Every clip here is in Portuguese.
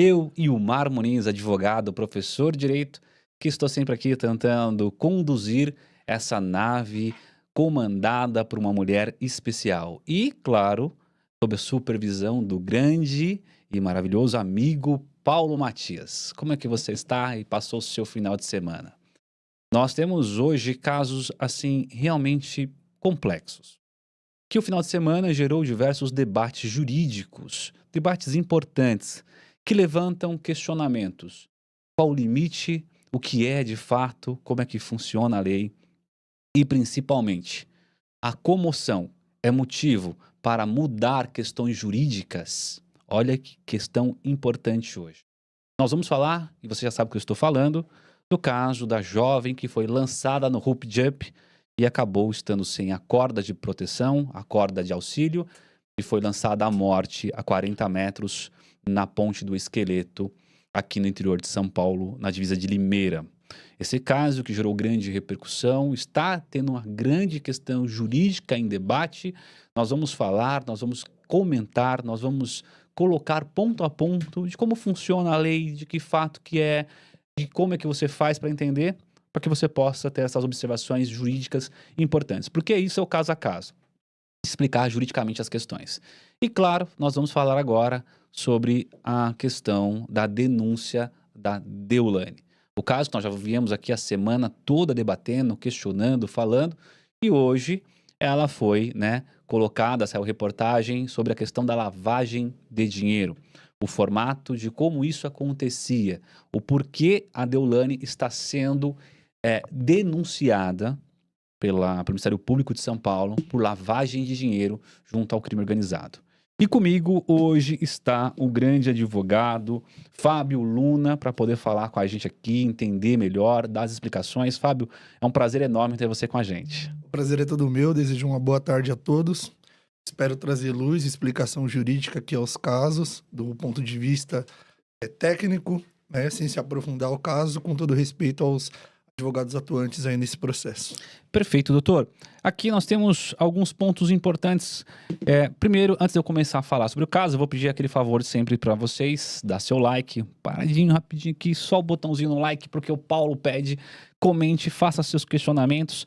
Eu e o Mar Muniz, advogado, professor de direito, que estou sempre aqui tentando conduzir essa nave comandada por uma mulher especial. E, claro, sob a supervisão do grande e maravilhoso amigo Paulo Matias. Como é que você está e passou o seu final de semana? Nós temos hoje casos assim realmente complexos. Que o final de semana gerou diversos debates jurídicos, debates importantes, que levantam questionamentos. Qual o limite? O que é de fato? Como é que funciona a lei? E principalmente, a comoção é motivo para mudar questões jurídicas? Olha que questão importante hoje. Nós vamos falar, e você já sabe o que eu estou falando, do caso da jovem que foi lançada no hoop jump e acabou estando sem a corda de proteção, a corda de auxílio, e foi lançada à morte a 40 metros na Ponte do Esqueleto, aqui no interior de São Paulo, na divisa de Limeira. Esse caso, que gerou grande repercussão, está tendo uma grande questão jurídica em debate. Nós vamos falar, nós vamos comentar, nós vamos colocar ponto a ponto de como funciona a lei, de que fato que é, de como é que você faz para entender, para que você possa ter essas observações jurídicas importantes. Porque isso é o caso a caso, explicar juridicamente as questões. E claro, nós vamos falar agora sobre a questão da denúncia da Deolane. O caso que nós já viemos aqui a semana toda debatendo, questionando, falando, e hoje ela foi, né, colocada, saiu reportagem sobre a questão da lavagem de dinheiro, o formato de como isso acontecia, o porquê a Deolane está sendo denunciada pelo Ministério Público de São Paulo por lavagem de dinheiro junto ao crime organizado. E comigo hoje está o grande advogado Fábio Luna para poder falar com a gente aqui, entender melhor, dar as explicações. Fábio, é um prazer enorme ter você com a gente. O prazer é todo meu, desejo uma boa tarde a todos. Espero trazer luz e explicação jurídica aqui aos casos, do ponto de vista técnico, né, sem se aprofundar o caso, com todo respeito aos advogados atuantes aí nesse processo. Perfeito, doutor. Aqui nós temos alguns pontos importantes. Primeiro, antes de eu começar a falar sobre o caso, eu vou pedir aquele favor sempre para vocês, dar seu like, paradinho, rapidinho aqui, só o botãozinho no like, porque o Paulo pede, comente, faça seus questionamentos,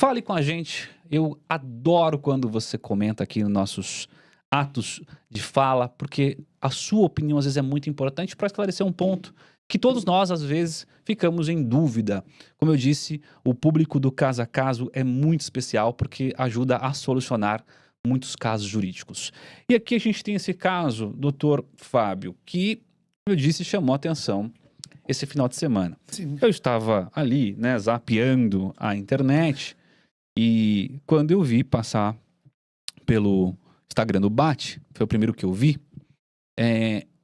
fale com a gente. Eu adoro quando você comenta aqui nos nossos atos de fala, porque a sua opinião às vezes é muito importante para esclarecer um ponto que todos nós, às vezes, ficamos em dúvida. Como eu disse, o público do Caso a Caso é muito especial porque ajuda a solucionar muitos casos jurídicos. E aqui a gente tem esse caso, doutor Fábio, que, como eu disse, chamou a atenção esse final de semana. Sim. Eu estava ali, né, zapeando a internet e quando eu vi passar pelo Instagram do Bate, foi o primeiro que eu vi,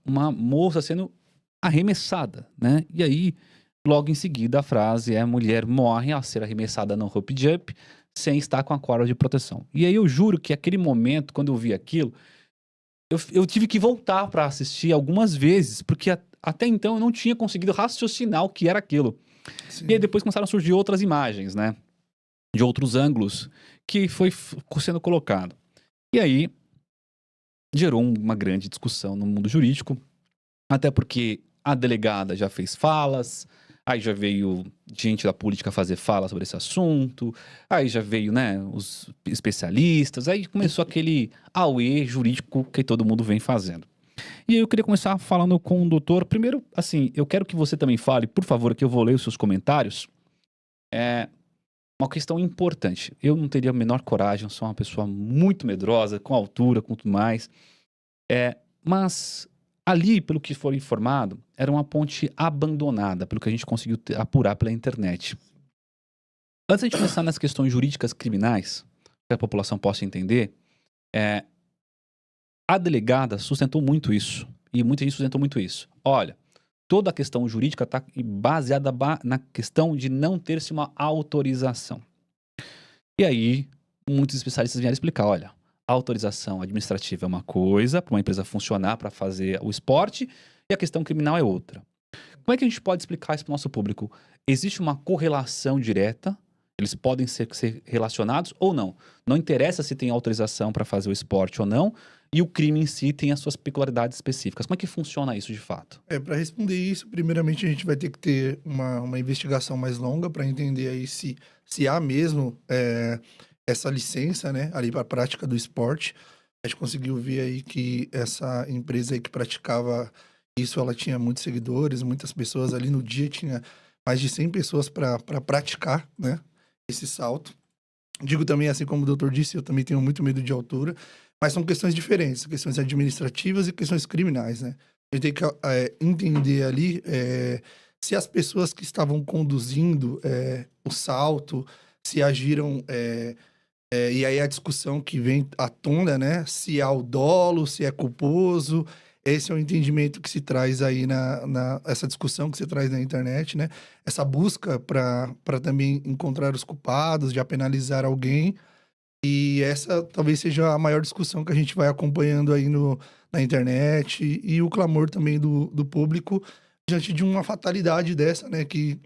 uma moça sendo arremessada, né? E aí, logo em seguida, a frase é: mulher morre ao ser arremessada no rope jump sem estar com a corda de proteção. E aí eu juro que aquele momento, quando eu vi aquilo, eu tive que voltar para assistir algumas vezes, porque até então eu não tinha conseguido raciocinar o que era aquilo. Sim. E aí depois começaram a surgir outras imagens, né? De outros ângulos que foi sendo colocado. E aí gerou uma grande discussão no mundo jurídico, até porque a delegada já fez falas, aí já veio gente da política fazer fala sobre esse assunto, aí já veio, né, os especialistas, aí começou aquele auê jurídico que todo mundo vem fazendo. E aí eu queria começar falando com o doutor. Primeiro, assim, eu quero que você também fale, por favor, que eu vou ler os seus comentários. É uma questão importante. Eu não teria a menor coragem, eu sou uma pessoa muito medrosa, com altura, com tudo mais. Mas ali, pelo que foi informado, era uma ponte abandonada, pelo que a gente conseguiu apurar pela internet. Antes de a gente começar nas questões jurídicas criminais, que a população possa entender, a delegada sustentou muito isso, e muita gente sustentou muito isso. Olha, toda a questão jurídica está baseada na questão de não ter-se uma autorização. E aí, muitos especialistas vieram explicar, olha, a autorização administrativa é uma coisa, para uma empresa funcionar, para fazer o esporte, e a questão criminal é outra. Como é que a gente pode explicar isso para o nosso público? Existe uma correlação direta Eles podem ser relacionados ou não. Não interessa se tem autorização para fazer o esporte ou não, e o crime em si tem as suas peculiaridades específicas. Como é que funciona isso de fato? Para responder isso, primeiramente a gente vai ter que ter uma investigação mais longa para entender aí se há mesmo essa licença, né, ali para a prática do esporte. A gente conseguiu ver aí que essa empresa aí que praticava isso, ela tinha muitos seguidores, muitas pessoas ali no dia, tinha mais de 100 pessoas para praticar, né, esse salto. Digo também, assim como o doutor disse, eu também tenho muito medo de altura, mas são questões diferentes, questões administrativas e questões criminais, né? A gente tem que entender ali se as pessoas que estavam conduzindo o salto, se agiram. E aí a discussão que vem à tona, né? Se há o dolo, se é culposo. Esse é o entendimento que se traz aí essa discussão que se traz na internet, né? Essa busca para também encontrar os culpados, de penalizar alguém. E essa talvez seja a maior discussão que a gente vai acompanhando aí na internet e o clamor também do público diante de uma fatalidade dessa, né? Que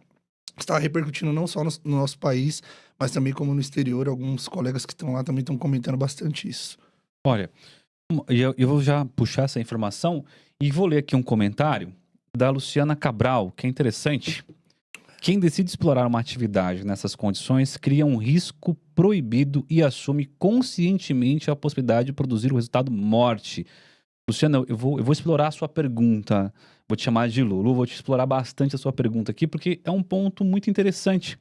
está repercutindo não só no nosso país, mas também como no exterior. Alguns colegas que estão lá também estão comentando bastante isso. Olha, eu vou já puxar essa informação e vou ler aqui um comentário da Luciana Cabral, que é interessante. Quem decide explorar uma atividade nessas condições cria um risco proibido e assume conscientemente a possibilidade de produzir o resultado morte. Luciana, eu vou explorar a sua pergunta. Vou te chamar de Lulu, vou te explorar bastante a sua pergunta aqui, porque é um ponto muito interessante.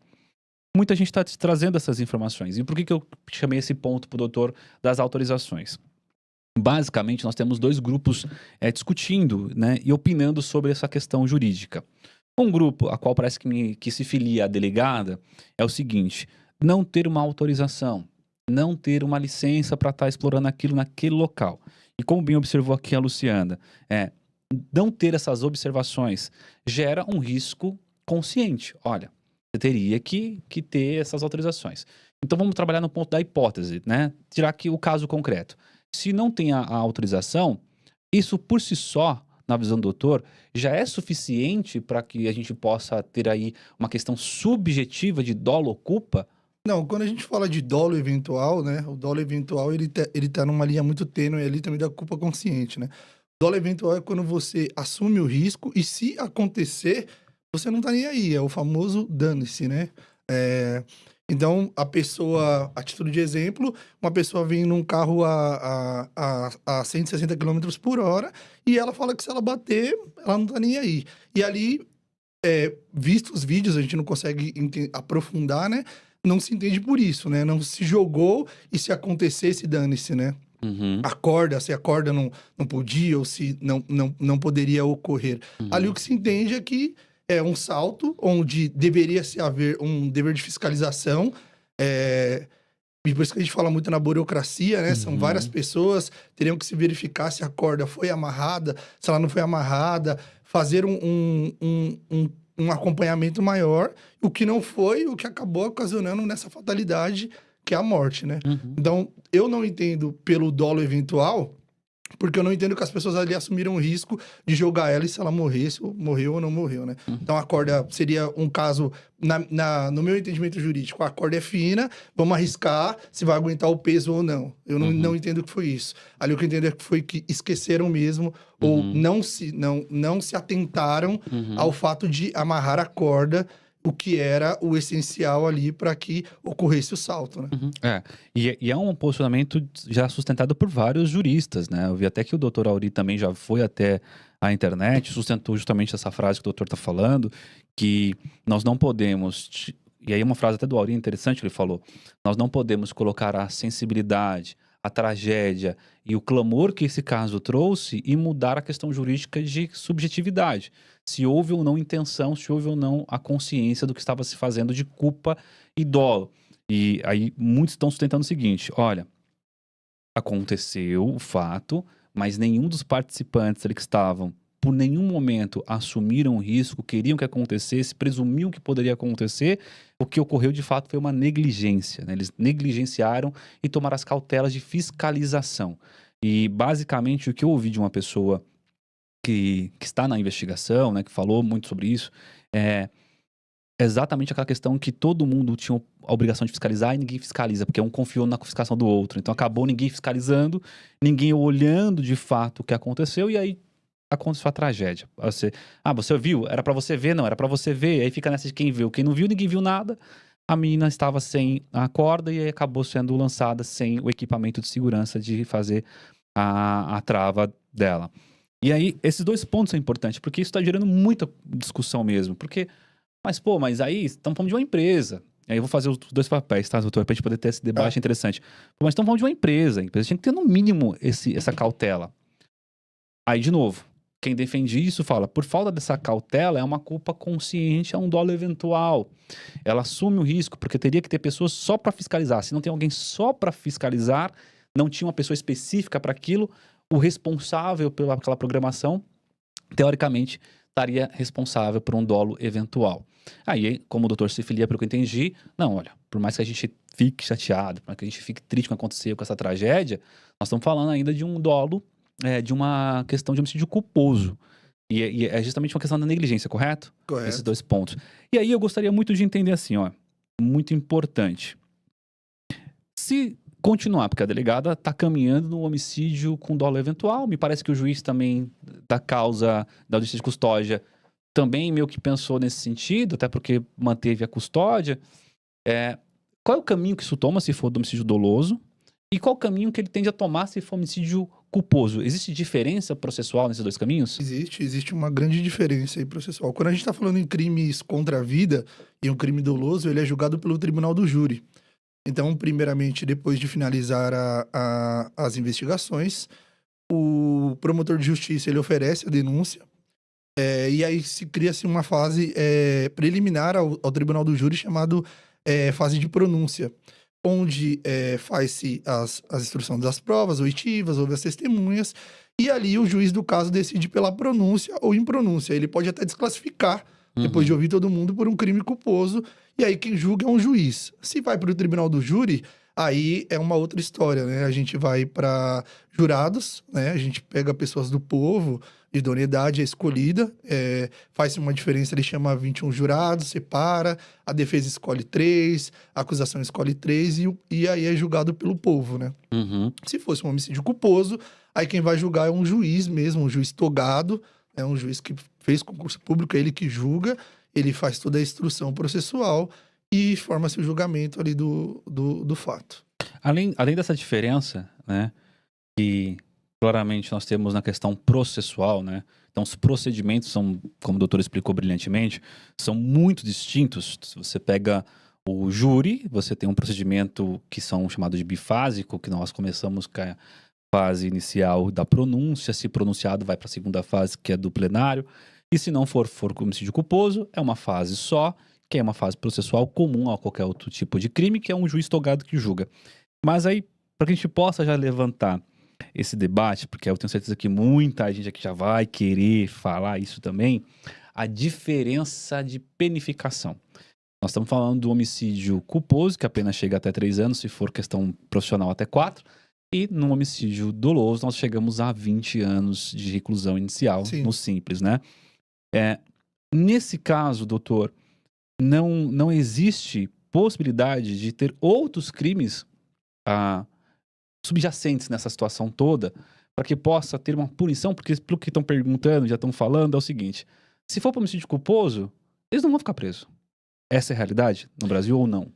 Muita gente está te trazendo essas informações. E por que eu chamei esse ponto para o doutor das autorizações? Basicamente, nós temos dois grupos discutindo, né, e opinando sobre essa questão jurídica. Um grupo, a qual parece que se filia à delegada, é o seguinte: não ter uma autorização, não ter uma licença para estar explorando aquilo naquele local. E como bem observou aqui a Luciana, não ter essas observações gera um risco consciente. Olha, você teria que ter essas autorizações. Então vamos trabalhar no ponto da hipótese, né? Tirar aqui o caso concreto. Se não tem a autorização, isso por si só, na visão do doutor, já é suficiente para que a gente possa ter aí uma questão subjetiva de dolo ou culpa? Não, quando a gente fala de dolo eventual, né? O dolo eventual, ele tá numa linha muito tênue ali também da culpa consciente, né? Dolo eventual é quando você assume o risco e se acontecer, você não tá nem aí. É o famoso dane-se, né? Então, a título de exemplo, uma pessoa vem num carro a 160 km por hora e ela fala que se ela bater, ela não tá nem aí. E ali, visto os vídeos, a gente não consegue aprofundar, né? Não se entende por isso, né? Não se jogou e se acontecesse, dane-se, né? Uhum, Se a corda não podia ou se não poderia ocorrer. Ali o que se entende é que é um salto onde deveria se haver um dever de fiscalização. E por isso que a gente fala muito na burocracia, né? São várias pessoas, teriam que se verificar se a corda foi amarrada, se ela não foi amarrada, fazer um acompanhamento maior, o que não foi, o que acabou ocasionando nessa fatalidade, que é a morte, né? uhum. Então, eu não entendo pelo dolo eventual, porque eu não entendo que as pessoas ali assumiram o risco de jogar ela e se ela morresse, morreu ou não morreu, né? Então, a corda seria um caso, no meu entendimento jurídico, a corda é fina, vamos arriscar se vai aguentar o peso ou não. Eu não entendo que foi isso. Ali o que eu entendo é que foi que esqueceram mesmo, ou não se atentaram ao fato de amarrar a corda, o que era o essencial ali para que ocorresse o salto, né? E é um posicionamento já sustentado por vários juristas, né? Eu vi até que o doutor Auri também já foi até a internet, sustentou justamente essa frase que o doutor está falando, que nós não podemos, e aí uma frase até do Auri interessante, ele falou, nós não podemos colocar a sensibilidade, a tragédia e o clamor que esse caso trouxe e mudar a questão jurídica de subjetividade. Se houve ou não intenção, se houve ou não a consciência do que estava se fazendo de culpa e dolo. E aí muitos estão sustentando o seguinte, olha, aconteceu o fato, mas nenhum dos participantes ali que estavam, por nenhum momento, assumiram o risco, queriam que acontecesse, presumiam que poderia acontecer. O que ocorreu, de fato, foi uma negligência, né? Eles negligenciaram e tomaram as cautelas de fiscalização. E, basicamente, o que eu ouvi de uma pessoa que está na investigação, né, que falou muito sobre isso, exatamente aquela questão que todo mundo tinha a obrigação de fiscalizar e ninguém fiscaliza, porque um confiou na fiscalização do outro. Então acabou ninguém fiscalizando, ninguém olhando de fato o que aconteceu, e aí aconteceu a tragédia. Você viu? Era pra você ver? Não, era pra você ver. Aí fica nessa de quem viu. Quem não viu, ninguém viu nada. A menina estava sem a corda e aí acabou sendo lançada sem o equipamento de segurança de fazer a trava dela. E aí, esses 2 pontos são importantes, porque isso está gerando muita discussão mesmo. Mas aí, estamos falando de uma empresa. Aí eu vou fazer os 2 papéis, tá, doutor? Pra gente poder ter esse debate interessante. Mas estamos falando de uma empresa. A empresa tinha que ter, no mínimo, essa cautela. Aí, de novo, quem defende isso fala, por falta dessa cautela, é uma culpa consciente, é um dolo eventual. Ela assume o risco, porque teria que ter pessoas só para fiscalizar. Se não tem alguém só para fiscalizar, não tinha uma pessoa específica para aquilo, o responsável pelaquela programação, teoricamente, estaria responsável por um dolo eventual. Aí, como o doutor se filia, pelo que eu entendi, não, olha, por mais que a gente fique chateado, por mais que a gente fique triste com o que aconteceu com essa tragédia, nós estamos falando ainda de um dolo, de uma questão de homicídio culposo. E é justamente uma questão da negligência, correto? Correto. Esses 2 pontos. E aí eu gostaria muito de entender assim, ó, muito importante. Se continuar, porque a delegada está caminhando no homicídio com dolo eventual, me parece que o juiz também da causa da audiência de custódia também meio que pensou nesse sentido, até porque manteve a custódia. Qual é o caminho que isso toma se for do homicídio doloso? E qual o caminho que ele tende a tomar se for homicídio culposo? Existe diferença processual nesses 2 caminhos? Existe uma grande diferença aí processual. Quando a gente está falando em crimes contra a vida e um crime doloso, ele é julgado pelo tribunal do júri. Então, primeiramente, depois de finalizar as investigações, o promotor de justiça ele oferece a denúncia, e aí se cria-se uma fase preliminar ao tribunal do júri chamado fase de pronúncia, onde faz-se as instruções das provas oitivas, ouve as testemunhas, e ali o juiz do caso decide pela pronúncia ou impronúncia. Ele pode até desclassificar, depois de ouvir todo mundo, por um crime culposo, e aí quem julga é um juiz. Se vai para o tribunal do júri, aí é uma outra história, né? A gente vai para jurados, né? A gente pega pessoas do povo, idoneidade é escolhida, faz uma diferença, ele chama 21 jurados, separa, a defesa escolhe 3, a acusação escolhe 3 e aí é julgado pelo povo, né? Se fosse um homicídio culposo, aí quem vai julgar é um juiz mesmo, um juiz togado, é um juiz que fez concurso público, é ele que julga, ele faz toda a instrução processual e forma-se o julgamento ali do fato. Além dessa diferença, né, que claramente nós temos na questão processual, né? Então, os procedimentos são, como o doutor explicou brilhantemente, são muito distintos. Se você pega o júri, você tem um procedimento que são chamados de bifásico, que nós começamos com a fase inicial da pronúncia, se pronunciado vai para a segunda fase, que é do plenário, e se não for homicídio culposo, é uma fase só, que é uma fase processual comum a qualquer outro tipo de crime, que é um juiz togado que julga. Mas aí, para que a gente possa já levantar esse debate, porque eu tenho certeza que muita gente aqui já vai querer falar isso também, a diferença de penificação. Nós estamos falando do homicídio culposo, que apenas chega até 3 anos, se for questão profissional até 4, e no homicídio doloso nós chegamos a 20 anos de reclusão inicial, Sim. no simples, né? Nesse caso, doutor, não existe possibilidade de ter outros crimes subjacentes nessa situação toda, para que possa ter uma punição, porque pelo que estão perguntando, já estão falando, é o seguinte: se for para homicídio culposo, eles não vão ficar presos. Essa é a realidade no Brasil ou não?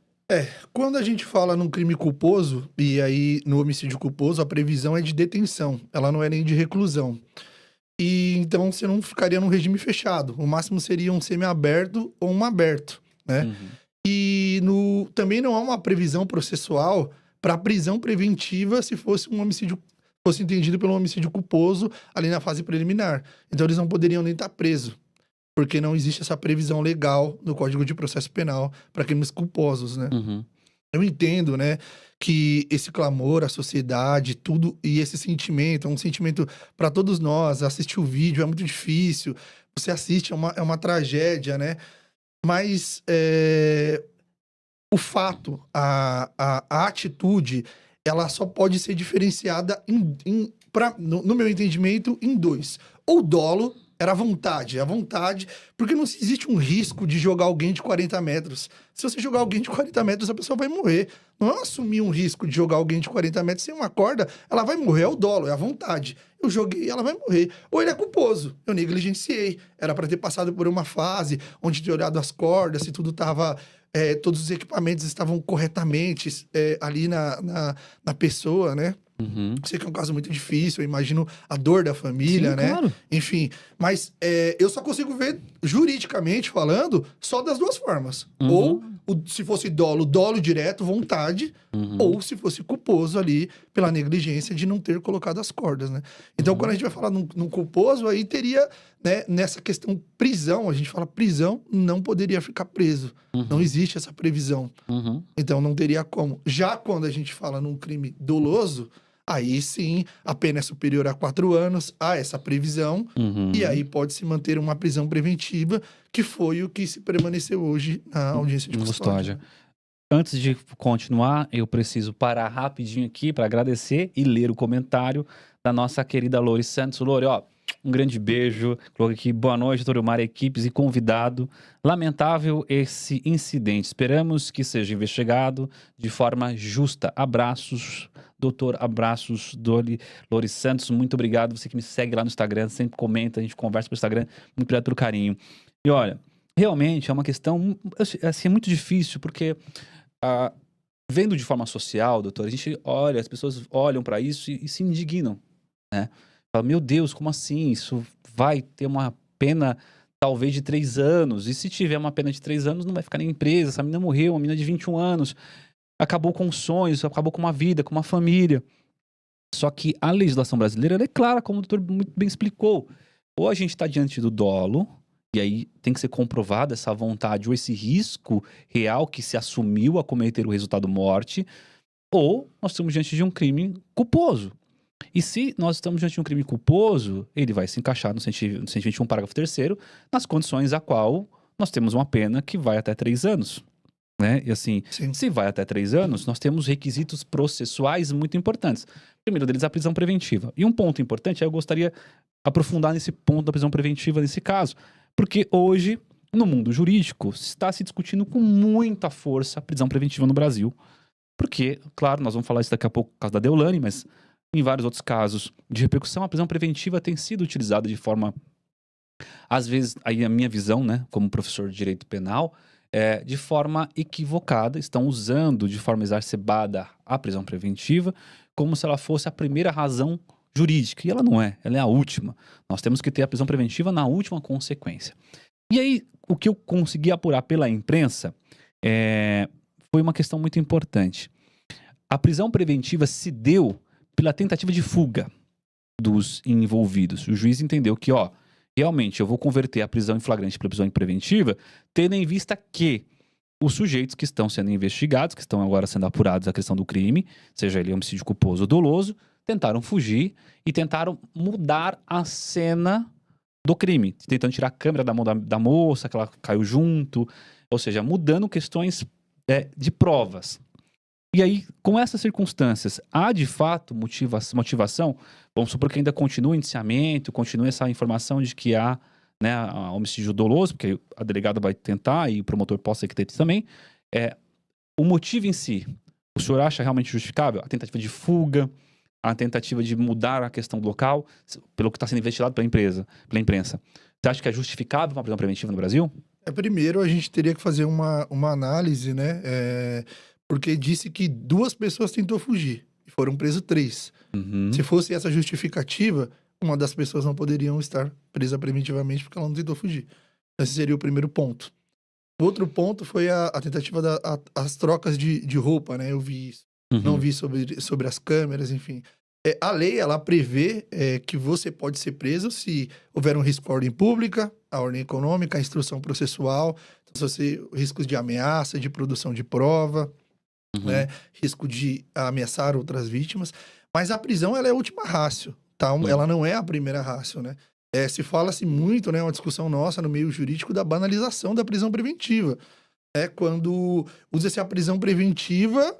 Quando a gente fala num crime culposo, e aí no homicídio culposo, a previsão é de detenção, ela não é nem de reclusão. E então você não ficaria num regime fechado, o máximo seria um semiaberto ou um aberto, né? E também não há uma previsão processual para prisão preventiva se fosse fosse entendido pelo homicídio culposo ali na fase preliminar. Então eles não poderiam nem estar presos, porque não existe essa previsão legal no Código de Processo Penal para crimes culposos, né? Eu entendo, né, que esse clamor, a sociedade, tudo, e esse sentimento, é um sentimento para todos nós. Assistir o vídeo é muito difícil, você assiste, é uma tragédia, né? Mas o fato, a atitude, ela só pode ser diferenciada no meu entendimento, em 2. Ou dolo, Era a vontade, porque não existe um risco de jogar alguém de 40 metros. Se você jogar alguém de 40 metros, a pessoa vai morrer. Não é assumir um risco de jogar alguém de 40 metros sem uma corda, ela vai morrer, é o dolo, é a vontade. Eu joguei, ela vai morrer. Ou ele é culposo, eu negligenciei. Era para ter passado por uma fase onde ter olhado as cordas, se tudo estava... todos os equipamentos estavam corretamente ali na pessoa, né? Uhum. Sei que é um caso muito difícil, eu imagino a dor da família, Sim, né? claro. Enfim, mas eu só consigo ver, juridicamente falando, só das duas formas. Ou, se fosse dolo direto, vontade, ou se fosse culposo ali, pela negligência de não ter colocado as cordas, né? Então, quando a gente vai falar num culposo, aí teria, né, nessa questão prisão, a gente fala prisão, não poderia ficar preso. Não existe essa previsão. Então, não teria como. Já quando a gente fala num crime doloso, aí sim, a pena é superior a 4 anos, há essa previsão, e aí pode-se manter uma prisão preventiva, que foi o que se permaneceu hoje na audiência de custódia. Antes de continuar, eu preciso parar rapidinho aqui para agradecer e ler o comentário da nossa querida Lori Santos. Lori, ó, um grande beijo. Coloquei aqui, boa noite, doutor Ilmar, equipes e convidado. Lamentável esse incidente. Esperamos que seja investigado de forma justa. Abraços, doutor. Abraços, Lori Santos. Muito obrigado. Você que me segue lá no Instagram, sempre comenta, a gente conversa pelo Instagram. Muito obrigado pelo carinho. E olha, realmente é uma questão, assim, muito difícil, porque vendo de forma social, doutor, a gente olha, as pessoas olham para isso e se indignam, né? Fala, meu Deus, como assim? Isso vai ter uma pena talvez de 3 anos, e se tiver uma pena de 3 anos, não vai ficar nem presa. Essa menina morreu, uma menina de 21 anos, acabou com sonhos, acabou com uma vida, com uma família. Só que a legislação brasileira, ela é clara, como o doutor muito bem explicou. Ou a gente está diante do dolo, e aí tem que ser comprovada essa vontade ou esse risco real que se assumiu a cometer o resultado morte, ou nós estamos diante de um crime culposo. E se nós estamos diante de um crime culposo, ele vai se encaixar no 121, parágrafo 3º, nas condições a qual nós temos uma pena que vai até 3 anos. Né? E assim, Sim. se vai até 3 anos, nós temos requisitos processuais muito importantes. O primeiro deles é a prisão preventiva. E um ponto importante, eu gostaria de aprofundar nesse ponto da prisão preventiva nesse caso, porque hoje, no mundo jurídico, está se discutindo com muita força a prisão preventiva no Brasil. Porque, claro, nós vamos falar isso daqui a pouco por causa da Deolane, mas em vários outros casos de repercussão, a prisão preventiva tem sido utilizada de forma, às vezes, aí a minha visão, né, como professor de direito penal, de forma equivocada, estão usando de forma exacerbada a prisão preventiva como se ela fosse a primeira razão jurídica, e ela não é, ela é a última. Nós temos que ter a prisão preventiva na última consequência. E aí, o que eu consegui apurar pela imprensa foi uma questão muito importante. A prisão preventiva se deu pela tentativa de fuga dos envolvidos. O juiz entendeu que, realmente eu vou converter a prisão em flagrante para prisão preventiva, tendo em vista que os sujeitos que estão sendo investigados, que estão agora sendo apurados a questão do crime, seja ele homicídio culposo ou doloso, tentaram fugir e tentaram mudar a cena do crime, tentando tirar a câmera da mão da moça, que ela caiu junto, ou seja, mudando questões de provas. E aí, com essas circunstâncias, há de fato motivação? Vamos supor que ainda continue o indiciamento, continue essa informação de que há, né, homicídio doloso, porque a delegada vai tentar e o promotor possa ser que tente também. O motivo em si, o senhor acha realmente justificável? A tentativa de fuga, a tentativa de mudar a questão do local, pelo que está sendo investigado pela imprensa. Você acha que é justificável uma prisão preventiva no Brasil? Primeiro, a gente teria que fazer uma análise, né? Porque disse que 2 pessoas tentou fugir e foram presos 3. Se fosse essa justificativa, uma das pessoas não poderiam estar presa preventivamente porque ela não tentou fugir. Esse seria o primeiro ponto. O outro ponto foi a tentativa das trocas de roupa, né? Eu vi isso. Não vi sobre as câmeras, enfim. A lei, ela prevê que você pode ser preso se houver um risco à ordem pública, à ordem econômica, à instrução processual, então, riscos de ameaça, de produção de prova, né? Risco de ameaçar outras vítimas. Mas a prisão, ela é a última ratio, tá? Ela não é a primeira ratio, né? Se fala-se muito, né? Uma discussão nossa no meio jurídico da banalização da prisão preventiva. Quando usa-se a prisão preventiva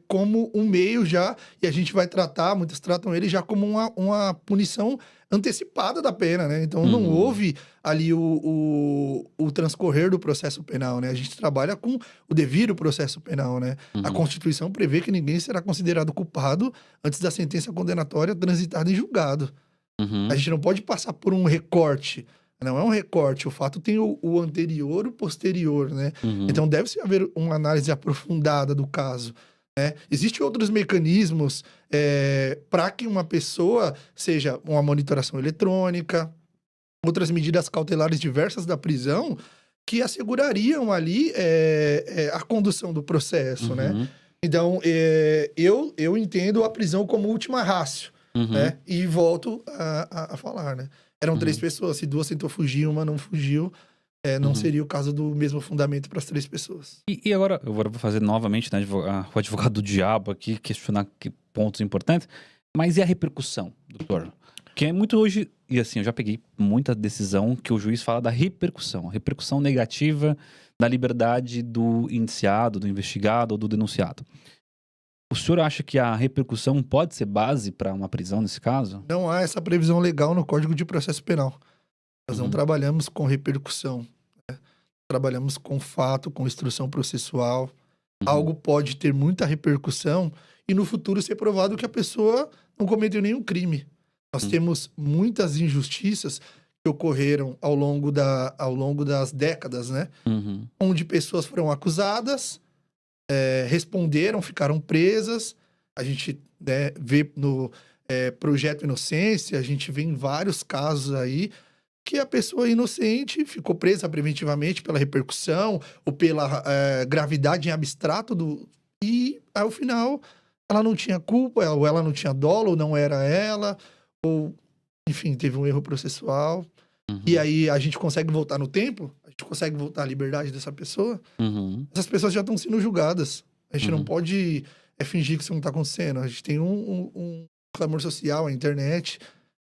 como um meio já, e a gente vai tratar, muitos tratam ele já como uma punição antecipada da pena, né? Então não houve ali o transcorrer do processo penal, né? A gente trabalha com o devido processo penal, né? A Constituição prevê que ninguém será considerado culpado antes da sentença condenatória transitada em julgado. A gente não pode passar por um recorte. Não é um recorte, o fato tem o anterior e o posterior, né? Então deve-se haver uma análise aprofundada do caso. Existem outros mecanismos para que uma pessoa seja uma monitoração eletrônica, outras medidas cautelares diversas da prisão que assegurariam ali a condução do processo, né? Então, eu entendo a prisão como última ratio, né? E volto a falar, né? Eram 3 pessoas, se 2 tentou fugir, uma não fugiu, não seria o caso do mesmo fundamento para as 3 pessoas. E agora, eu vou fazer novamente, né, o advogado do diabo aqui, questionar pontos importantes, mas e a repercussão, doutor? Que é muito hoje, e assim, eu já peguei muita decisão que o juiz fala da repercussão, a repercussão negativa da liberdade do indiciado, do investigado ou do denunciado. O senhor acha que a repercussão pode ser base para uma prisão nesse caso? Não há essa previsão legal no Código de Processo Penal. Nós não trabalhamos com repercussão, né? Trabalhamos com fato, com instrução processual. Algo pode ter muita repercussão e no futuro ser provado que a pessoa não cometeu nenhum crime. Nós temos muitas injustiças que ocorreram ao longo das décadas, né? Onde pessoas foram acusadas, responderam, ficaram presas. A gente vê no Projeto Inocência, a gente vê em vários casos aí que a pessoa inocente ficou presa preventivamente pela repercussão ou pela gravidade em abstrato e ao final ela não tinha culpa, ou ela não tinha dolo, ou não era ela, ou enfim, teve um erro processual. E aí a gente consegue voltar no tempo, a gente consegue voltar à liberdade dessa pessoa. Essas pessoas já estão sendo julgadas. A gente não pode fingir que isso não está acontecendo. A gente tem um clamor social, a internet,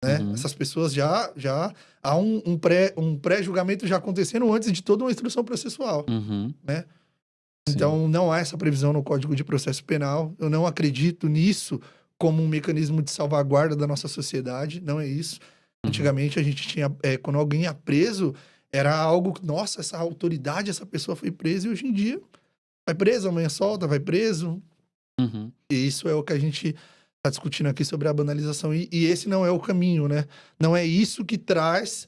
né? Essas pessoas já há um pré-julgamento já acontecendo antes de toda uma instrução processual, né? Então não há essa previsão no Código de Processo Penal. Eu não acredito nisso como um mecanismo de salvaguarda da nossa sociedade. Não é isso. Antigamente a gente tinha, quando alguém ia preso, era algo, nossa, essa autoridade, essa pessoa foi presa, e hoje em dia vai preso, amanhã solta, vai preso. E isso é o que a gente está discutindo aqui sobre a banalização. E esse não é o caminho, né? Não é isso que traz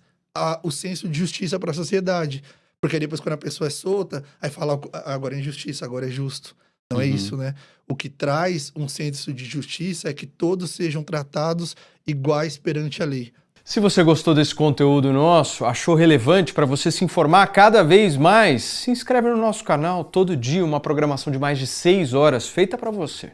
o senso de justiça para a sociedade. Porque depois, quando a pessoa é solta, aí fala, agora é injustiça, agora é justo. Não é isso, né? O que traz um senso de justiça é que todos sejam tratados iguais perante a lei. Se você gostou desse conteúdo nosso, achou relevante para você se informar cada vez mais, se inscreve no nosso canal. Todo dia uma programação de mais de 6 horas feita para você.